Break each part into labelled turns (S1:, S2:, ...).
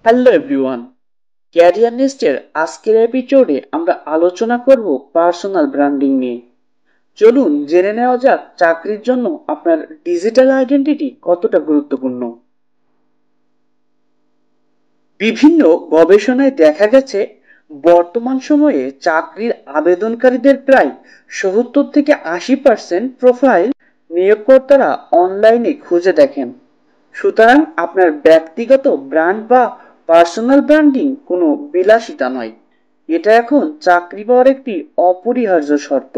S1: Hello everyone, career নেস্টের আজকের এপিসোডে আমরা আলোচনা করব পার্সোনাল ব্র্যান্ডিং নিয়ে। চলুন জেনে নেওয়া যাক চাকরির জন্য আপনার ডিজিটাল আইডেন্টিটি কতটা গুরুত্বপূর্ণ। বিভিন্ন গবেষণায় দেখা গেছে বর্তমান সময়ে চাকরির আবেদনকারীদের প্রায় 70 থেকে 80% প্রোফাইল নিয়োগকর্তারা অনলাইনে খুঁজে দেখেন। সুতরাং আপনার ব্যক্তিগত ব্র্যান্ড বা পার্সোনাল ব্র্যান্ডিং কোনো বিলাসিতা নয়, এটা এখন চাকরি পাওয়ার একটি অপরিহার্য শর্ত।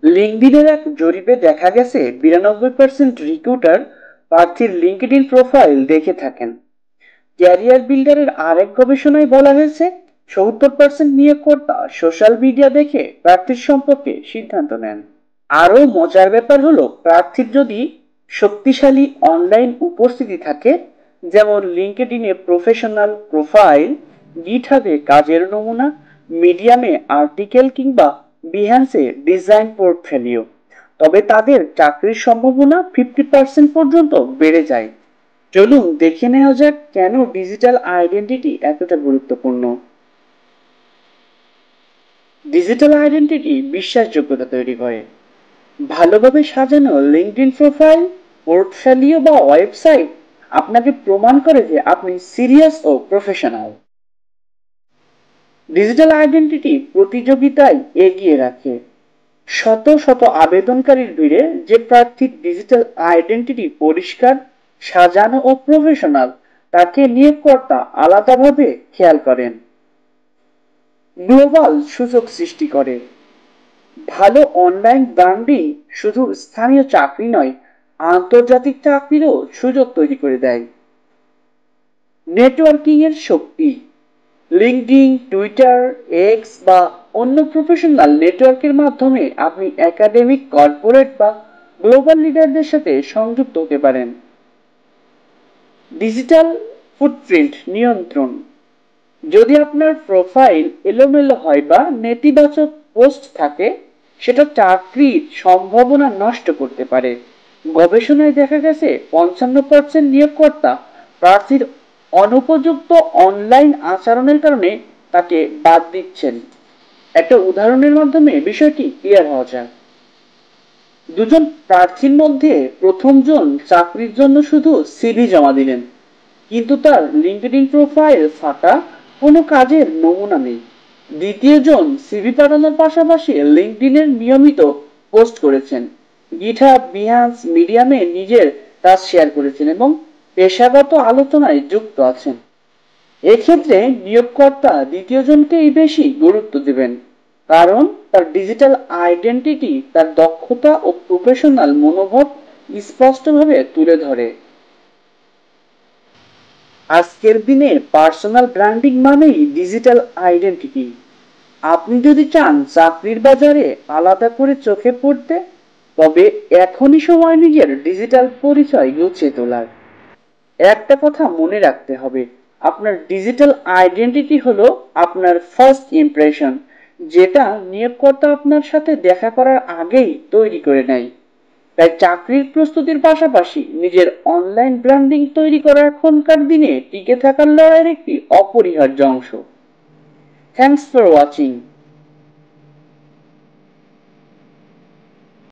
S1: লিঙ্কডিনের এক জরিপে দেখা গেছে 92% রিক্রুটার প্রার্থীর লিঙ্কডইন প্রোফাইল দেখে থাকেন। ক্যারিয়ার বিল্ডারের আরেক গবেষণায় বলা হয়েছে 70% নিয়োগকর্তা সোশ্যাল মিডিয়া দেখে প্রার্থীর সম্পর্কে সিদ্ধান্ত নেন। আরও মজার ব্যাপার হলো, প্রার্থীর যদি শক্তিশালী অনলাইন উপস্থিতি থাকে, যেমন লিঙ্কডইনে প্রফেশনাল প্রোফাইল, গিটহাবে কাজের নমুনা, মিডিয়ামে আর্টিকেল কিংবা বিহ্যান্সে ডিজাইন পোর্টফোলিও, তবে তাদের চাকরির সম্ভাবনা 50% পর্যন্ত বেড়ে যায়। চলুন দেখে নেওয়া যাক কেন ডিজিটাল আইডেন্টিটি এতটা গুরুত্বপূর্ণ। ডিজিটাল আইডেন্টিটি বিশ্বাসযোগ্যতা তৈরি করে। ভালোভাবে সাজানো লিঙ্কডইন প্রোফাইল, পোর্টফোলিও বা ওয়েবসাইট আপনাকে প্রমাণ করে যে আপনি সিরিয়াস ও প্রফেশনাল। ডিজিটাল আইডেন্টিটি প্রতিযোগিতায় এগিয়ে রাখে। শত শত আবেদনকারীর ভিড়ে যে প্রার্থীর ডিজিটাল আইডেন্টিটি পরিষ্কার, সাজানো ও প্রফেশনাল, তাকে নিয়োগকর্তা আলাদাভাবে খেয়াল করেন। গ্লোবাল সুযোগ সৃষ্টি করে। ভালো অনলাইন ব্র্যান্ডিং শুধু স্থানীয় চাকরি নয়, আন্তর্জাতিক চাকরিরও সুযোগ তৈরি করে দেয়। নেটওয়ার্কিং এর শক্তি। লিঙ্কডইন, টুইটার, এক্স বা অন্য প্রফেশনাল নেটওয়ার্কের মাধ্যমে আপনি একাডেমিক, কর্পোরেট বা গ্লোবাল লিডারদের সাথে সংযুক্ত হতে পারেন। ডিজিটাল ফুটপ্রিন্ট নিয়ন্ত্রণ। যদি আপনার প্রোফাইল এলোমেলো হয় বা নেতিবাচক পোস্ট থাকে, সেটা চাকরির সম্ভাবনা নষ্ট করতে পারে। গবেষণায় দেখা গেছে 55% নিয়োগকর্তা প্রার্থীর অনুপযুক্ত অনলাইন আচরণের কারণে তাকে বাদ দিচ্ছেন। একটা উদাহরণের মাধ্যমে বিষয়টি ক্লিয়ার হওয়া যায়। দুজন প্রার্থীর মধ্যে প্রথমজন চাকরির জন্য শুধু সিভি জমা দিলেন, কিন্তু তার লিঙ্কডইন প্রোফাইল ফাঁকা, কোনো কাজের নমুনা নেই। দ্বিতীয়জন সিভি পাঠানোর পাশাপাশি লিঙ্কডইনের নিয়মিত পোস্ট করেছেন, গিটহাব, বিহান্স, মিডিয়ামে নিজের কাজ শেয়ার করেছেন এবং পেশাগত আলোচনায় যুক্ত আছেন। এক্ষেত্রে নিয়োগকর্তা দ্বিতীয়জনকেই বেশি গুরুত্ব দেবেন, কারণ তার ডিজিটাল আইডেন্টিটি তার দক্ষতা ও প্রফেশনাল মনোভাব স্পষ্টভাবে তুলে ধরে। আজকের দিনে পার্সোনাল ব্র্যান্ডিং মানেই ডিজিটাল আইডেন্টিটি। আপনি যদি চান চাকরির বাজারে আলাদা করে চোখে পড়তে, তবে এখনই সময় নিজের ডিজিটাল পরিচয় গুছিয়ে তোলার। একটা কথা মনে রাখতে হবে, আপনার ডিজিটাল আইডেন্টিটি হলো আপনার ফার্স্ট ইমপ্রেশন, যেটা নিয়োগকর্তা আপনার সাথে দেখা করার আগেই তৈরি করে নেয়। তাই চাকরির প্রস্তুতির পাশাপাশি নিজের অনলাইন ব্র্যান্ডিং তৈরি করা এখনকার দিনে টিকে থাকার লড়াইয়ের একটি অপরিহার্য অংশ। Thanks for watching.